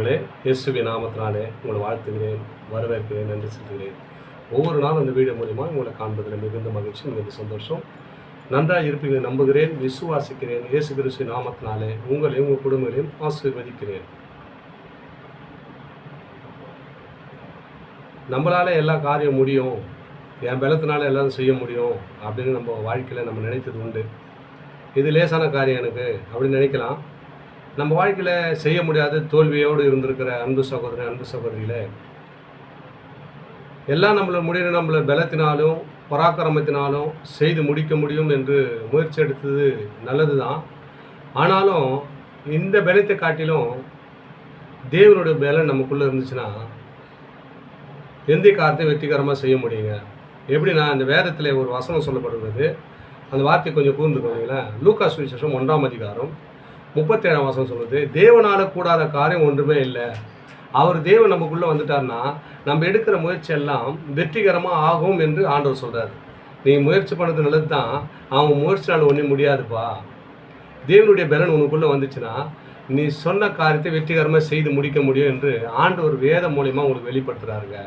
பிரியமானவர்களே, இயேசுவின் நாமத்தினாலே உங்களை வாழ்த்துகிறேன், வரவேற்கிறேன், நன்றி சொல்கிறேன். ஒவ்வொரு நாளும் அந்த வீடியோ மூலிமா உங்களை காண்பதில் மிகுந்த மகிழ்ச்சி, மிகுந்த சந்தோஷம். நன்றாக இருப்பீங்க நம்புகிறேன், விசுவாசிக்கிறேன். இயேசு கிறிஸ்துவின் நாமத்தினாலே உங்களையும் உங்கள் குடும்பங்களையும் ஆசீர்வதிக்கிறேன். நம்மளால எல்லா காரியம் முடியும், என் பலத்தினால எல்லாரும் செய்ய முடியும் அப்படின்னு நம்ம வாழ்க்கையில் நம்ம நினைத்தது உண்டு. இது லேசான காரியம் எனக்கு அப்படின்னு நினைக்கலாம். நம்ம வாழ்க்கையில் செய்ய முடியாத தோல்வியோடு இருந்திருக்கிற அன்பு சகோதரன், அன்பு சகோதரியில் எல்லாம் நம்மளை பலத்தினாலும் பராக்கிரமத்தினாலும் செய்து முடிக்க முடியும் என்று முயற்சி எடுத்தது நல்லது தான். ஆனாலும் இந்த பலத்தை காட்டிலும் தேவனுடைய பலன் நமக்குள்ளே இருந்துச்சுன்னா எந்த காரியத்தையும் வெற்றிகரமாக செய்ய முடியுங்க. எப்படின்னா, இந்த வேதத்தில் ஒரு வசனம் சொல்லப்படுகிறது, அந்த வார்த்தை கொஞ்சம் கூர்ந்துக்கோங்களேன். லூக்கா சுவிசேஷம் 1ஆம் அதிகாரம் 37ஆம் வசனம் சொல்லுது, தேவனால கூடாத காரியம் ஒன்றுமே இல்லை. அவர் தேவன் நமக்குள்ளே வந்துட்டார்னா நம்ம எடுக்கிற முயற்சி எல்லாம் வெற்றிகரமாக ஆகும் என்று ஆண்டவர் சொல்கிறார். நீங்கள் முயற்சி பண்ணது நல்லது தான், அவங்க முயற்சினால் ஒன்றும் முடியாதுப்பா. தேவனுடைய பலன் உனக்குள்ளே வந்துச்சுன்னா நீ சொன்ன காரியத்தை வெற்றிகரமாக செய்து முடிக்க முடியும் என்று ஆண்டவர் வேதம் மூலிமா உங்களுக்கு வெளிப்படுத்துகிறாருங்க.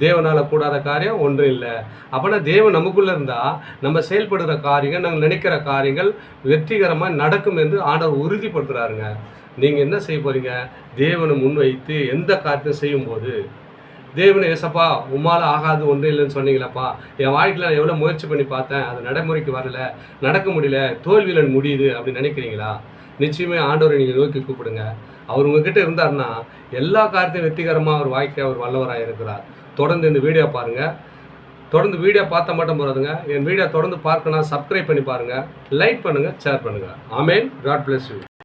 தேவனால் கூடாத காரியம் ஒன்றும் இல்லை. அப்போனா தேவன் நமக்குள்ளே இருந்தால் நம்ம செயல்படுகிற காரியங்கள், நாங்கள் நினைக்கிற காரியங்கள் வெற்றிகரமாக நடக்கும் என்று ஆண்டவர் உறுதிப்படுத்துகிறாருங்க. நீங்கள் என்ன செய்ய போகிறீங்க? தேவனை முன்வைத்து எந்த காரியத்தை செய்யும்போது, தேவனை ஏசப்பா உம்மால் ஆகாது ஒன்றும் இல்லைன்னு சொன்னீங்களப்பா, என் வாழ்க்கையில் நான் எவ்வளோ முயற்சி பண்ணி பார்த்தேன், அது நடைமுறைக்கு வரல, நடக்க முடியல, தோல்வியில் முடியுது அப்படின்னு நினைக்கிறீங்களா? நிச்சயமே ஆண்டவரை நீங்கள் நோக்கி கூப்பிடுங்க. அவர் உங்ககிட்ட இருந்தார்னா எல்லா காரியத்தையும் வெற்றிகரமாக அவர் வாழ்க்கை அவர் வல்லவராக இருக்கிறார். தொடர்ந்து இந்த வீடியோ பாருங்கள். தொடர்ந்து வீடியோ பார்த்த மட்டும் போகிறதுங்க, என் வீடியோ தொடர்ந்து பார்க்கணும், சப்ஸ்கிரைப் பண்ணி பாருங்கள், லைக் பண்ணுங்கள், ஷேர் பண்ணுங்கள். ஆமேன். God bless you.